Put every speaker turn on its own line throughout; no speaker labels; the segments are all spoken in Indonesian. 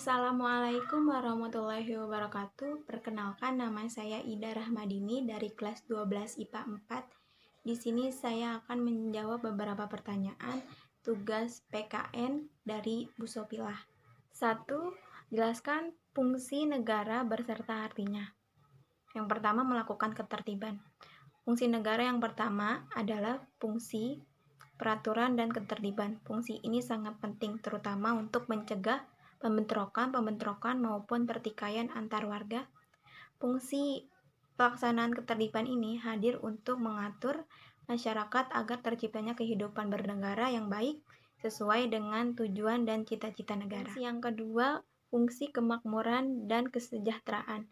Assalamualaikum warahmatullahi wabarakatuh. Perkenalkan, nama saya Ida Rahmadini dari kelas 12 IPA 4. Di sini saya akan menjawab beberapa pertanyaan tugas PKN dari Bu Sopilah. 1. Jelaskan fungsi negara berserta artinya. Yang pertama, melakukan ketertiban. Fungsi negara yang pertama adalah fungsi peraturan dan ketertiban. Fungsi ini sangat penting terutama untuk mencegah pembentrokan maupun pertikaian antar warga. Fungsi pelaksanaan ketertiban ini hadir untuk mengatur masyarakat agar terciptanya kehidupan bernegara yang baik sesuai dengan tujuan dan cita-cita negara. Fungsi yang kedua, fungsi kemakmuran dan kesejahteraan.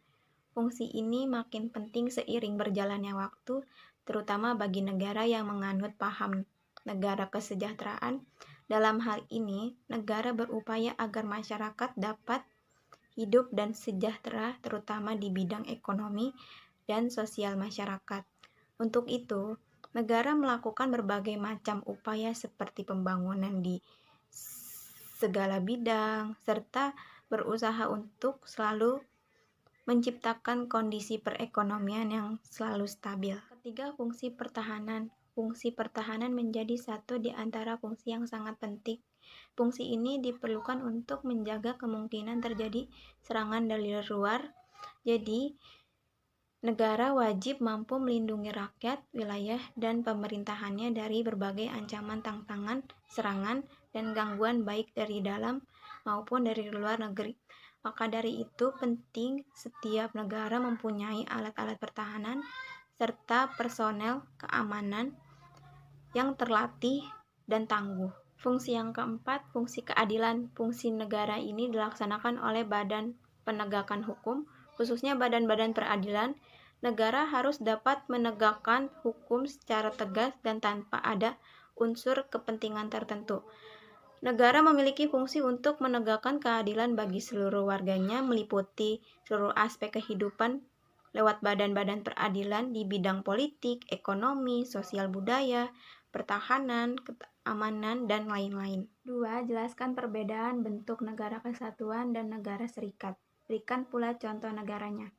Fungsi ini makin penting seiring berjalannya waktu, terutama bagi negara yang menganut paham negara kesejahteraan. Dalam hal ini, negara berupaya agar masyarakat dapat hidup dan sejahtera, terutama di bidang ekonomi dan sosial masyarakat. Untuk itu, negara melakukan berbagai macam upaya seperti pembangunan di segala bidang, serta berusaha untuk selalu menciptakan kondisi perekonomian yang selalu stabil. Ketiga, fungsi pertahanan. Fungsi pertahanan menjadi satu di antara fungsi yang sangat penting. Fungsi ini diperlukan untuk menjaga kemungkinan terjadi serangan dari luar. Jadi, negara wajib mampu melindungi rakyat, wilayah, dan pemerintahannya dari berbagai ancaman, tantangan, serangan, dan gangguan baik dari dalam maupun dari luar negeri. Maka dari itu penting setiap negara mempunyai alat-alat pertahanan serta personel keamanan yang terlatih dan tangguh. Fungsi yang keempat, fungsi keadilan. Fungsi negara ini dilaksanakan oleh badan penegakan hukum, khususnya badan-badan peradilan. Negara harus dapat menegakkan hukum secara tegas dan tanpa ada unsur kepentingan tertentu. Negara memiliki fungsi untuk menegakkan keadilan bagi seluruh warganya, meliputi seluruh aspek kehidupan lewat badan-badan peradilan di bidang politik, ekonomi, sosial budaya, pertahanan, keamanan, dan lain-lain. 2. Jelaskan perbedaan bentuk negara kesatuan dan negara serikat. Berikan pula contoh negaranya.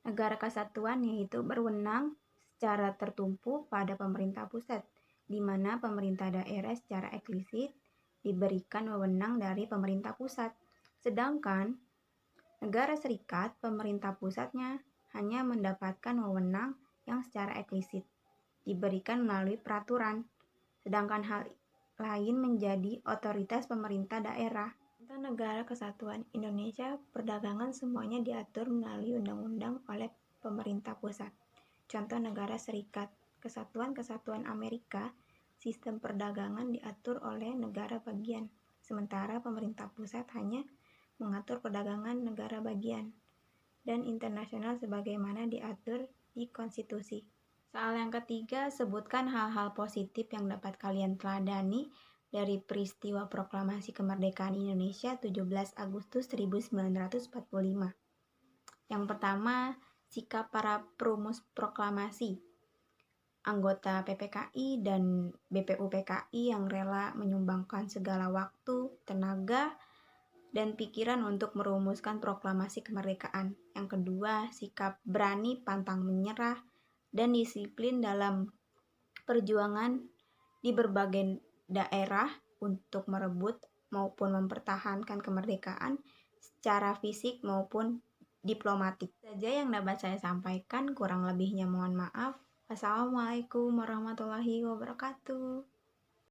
Negara kesatuan yaitu berwenang secara tertumpu pada pemerintah pusat, di mana pemerintah daerah secara eksplisit diberikan wewenang dari pemerintah pusat. Sedangkan negara serikat, pemerintah pusatnya hanya mendapatkan wewenang yang secara eksplisit diberikan melalui peraturan, sedangkan hal lain menjadi otoritas pemerintah daerah. Tentang negara kesatuan Indonesia, perdagangan semuanya diatur melalui undang-undang oleh pemerintah pusat. Contoh negara serikat, kesatuan Amerika, sistem perdagangan diatur oleh negara bagian, sementara pemerintah pusat hanya mengatur perdagangan negara bagian, dan internasional sebagaimana diatur di konstitusi. Soal yang ketiga, sebutkan hal-hal positif yang dapat kalian teladani dari peristiwa proklamasi kemerdekaan Indonesia 17 Agustus 1945. Yang pertama, sikap para perumus proklamasi, anggota PPKI dan BPUPKI yang rela menyumbangkan segala waktu, tenaga, dan pikiran untuk merumuskan proklamasi kemerdekaan. Yang kedua, sikap berani pantang menyerah dan disiplin dalam perjuangan di berbagai daerah untuk merebut maupun mempertahankan kemerdekaan secara fisik maupun diplomatik. Saja yang dapat saya sampaikan, kurang lebihnya mohon maaf. Wassalamualaikum warahmatullahi wabarakatuh.